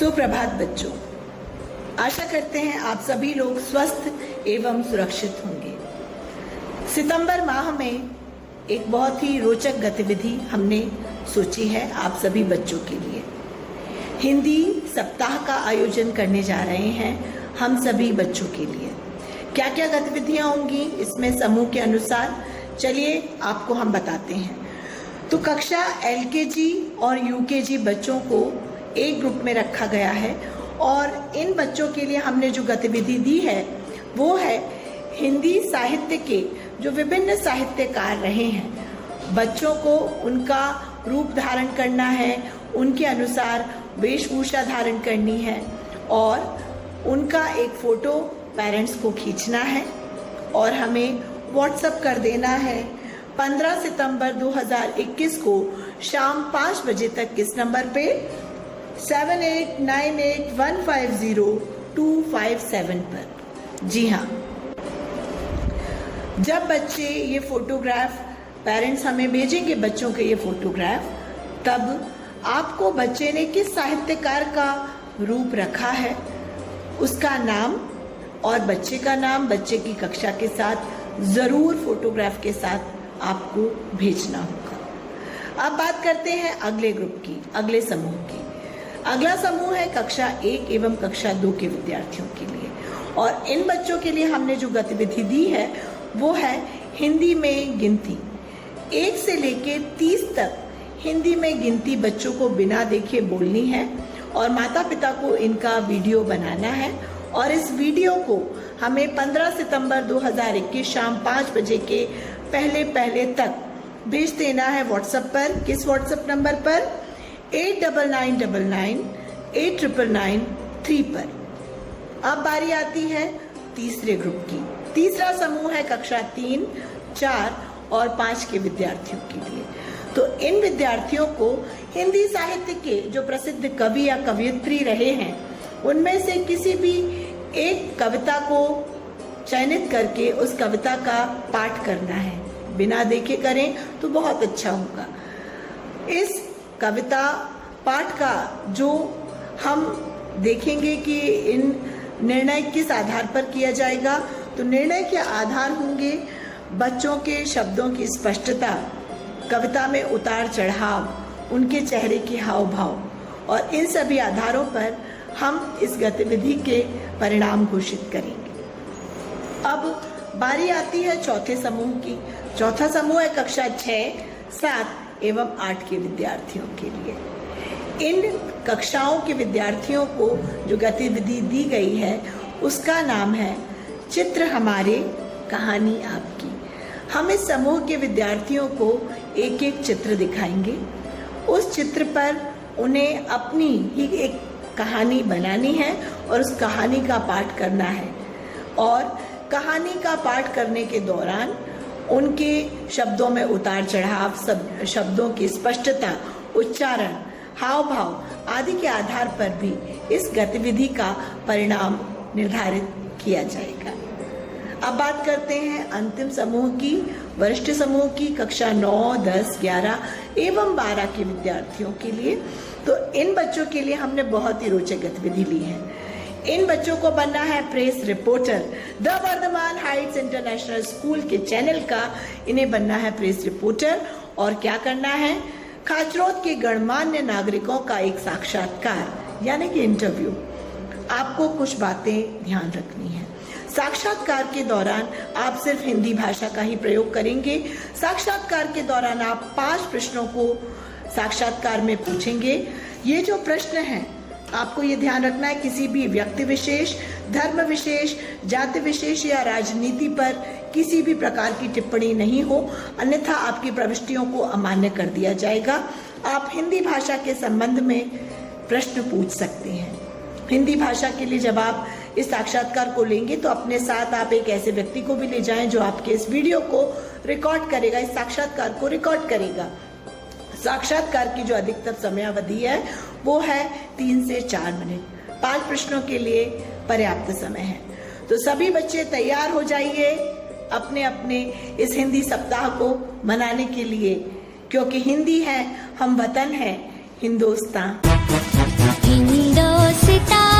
सुप्रभात बच्चों, आशा करते हैं आप सभी लोग स्वस्थ एवं सुरक्षित होंगे। सितंबर माह में एक बहुत ही रोचक गतिविधि हमने सोची है आप सभी बच्चों के लिए। हिंदी सप्ताह का आयोजन करने जा रहे हैं हम सभी बच्चों के लिए। क्या क्या गतिविधियां होंगी इसमें समूह के अनुसार, चलिए आपको हम बताते हैं। तो कक्षा LKG और UKG बच्चों को एक ग्रुप में रखा गया है और इन बच्चों के लिए हमने जो गतिविधि दी है वो है हिंदी साहित्य के जो विभिन्न साहित्यकार रहे हैं, बच्चों को उनका रूप धारण करना है, उनके अनुसार वेशभूषा धारण करनी है और उनका एक फोटो पेरेंट्स को खींचना है और हमें व्हाट्सएप कर देना है 15 सितंबर 2021 को शाम 5 बजे तक किस नंबर पे 7898150257 पर। जी हाँ, जब बच्चे ये फोटोग्राफ पेरेंट्स हमें भेजेंगे बच्चों के ये फोटोग्राफ, तब आपको बच्चे ने किस साहित्यकार का रूप रखा है उसका नाम और बच्चे का नाम बच्चे की कक्षा के साथ जरूर फोटोग्राफ के साथ आपको भेजना होगा। अब बात करते हैं अगले ग्रुप की, अगले समूह की। अगला समूह है कक्षा 1 एवं कक्षा 2 के विद्यार्थियों के लिए और इन बच्चों के लिए हमने जो गतिविधि दी है वो है हिंदी में गिनती। 1 से लेके 30 तक हिंदी में गिनती बच्चों को बिना देखे बोलनी है और माता पिता को इनका वीडियो बनाना है और इस वीडियो को हमें 15 सितंबर 2021 शाम 5 बजे के पहले तक भेज देना है व्हाट्सएप पर। किस व्हाट्सएप नंबर पर? 8999899993 पर। अब बारी आती है तीसरे ग्रुप की। तीसरा समूह है कक्षा 3, 4 और 5 के विद्यार्थियों के लिए। तो इन विद्यार्थियों को हिंदी साहित्य के जो प्रसिद्ध कवि या कवयित्री रहे हैं उनमें से किसी भी एक कविता को चयनित करके उस कविता का पाठ करना है। बिना देखे करें तो बहुत अच्छा होगा। इस कविता पाठ का जो हम देखेंगे कि इन निर्णय किस आधार पर किया जाएगा, तो निर्णय के आधार होंगे बच्चों के शब्दों की स्पष्टता, कविता में उतार चढ़ाव, उनके चेहरे के हाव भाव और इन सभी आधारों पर हम इस गतिविधि के परिणाम घोषित करेंगे। अब बारी आती है चौथे समूह की। चौथा समूह है कक्षा 6, 7 एवं 8 के विद्यार्थियों के लिए। इन कक्षाओं के विद्यार्थियों को जो गतिविधि दी गई है उसका नाम है चित्र हमारे कहानी आपकी। हम इस समूह के विद्यार्थियों को एक एक चित्र दिखाएंगे। उस चित्र पर उन्हें अपनी ही एक कहानी बनानी है और उस कहानी का पाठ करना है और कहानी का पाठ करने के दौरान उनके शब्दों में उतार चढ़ाव, शब्दों की स्पष्टता, उच्चारण, हाव भाव आदि के आधार पर भी इस गतिविधि का परिणाम निर्धारित किया जाएगा। अब बात करते हैं अंतिम समूह की, वरिष्ठ समूह की, कक्षा 9, 10, 11 एवं 12 के विद्यार्थियों के लिए। तो इन बच्चों के लिए हमने बहुत ही रोचक गतिविधि ली है। इन बच्चों को बनना है press reporter. The Vardhaman Heights International School के चैनल का इन्हें बनना है प्रेस रिपोर्टर और क्या करना है, खाचरोद के गणमान्य नागरिकों का एक साक्षात्कार यानी कि इंटरव्यू। आपको कुछ बातें ध्यान रखनी है। साक्षात्कार के दौरान आप सिर्फ हिंदी भाषा का ही प्रयोग करेंगे। साक्षात्कार के दौरान आप 5 प्रश्नों को साक्षात्कार में पूछेंगे। ये जो प्रश्न हैं आपको ये ध्यान रखना है किसी भी व्यक्ति विशेष, धर्म विशेष, जाति विशेष या राजनीति पर किसी भी प्रकार की टिप्पणी नहीं हो, अन्यथा आपकी प्रविष्टियों को अमान्य कर दिया जाएगा। आप हिंदी भाषा के संबंध में प्रश्न पूछ सकते हैं। हिंदी भाषा के लिए जब आप इस साक्षात्कार को लेंगे तो अपने साथ आप एक ऐसे व्यक्ति को भी ले जाएं जो आपके इस वीडियो को रिकॉर्ड करेगा, इस साक्षात्कार को रिकॉर्ड करेगा। साक्षात्कार की जो अधिकतम समयावधि है वो है 3 से 4 मिनट। 5 प्रश्नों के लिए पर्याप्त समय है। तो सभी बच्चे तैयार हो जाइए अपने अपने इस हिंदी सप्ताह को मनाने के लिए, क्योंकि हिंदी है हम वतन है हिंदुस्तान। सितारे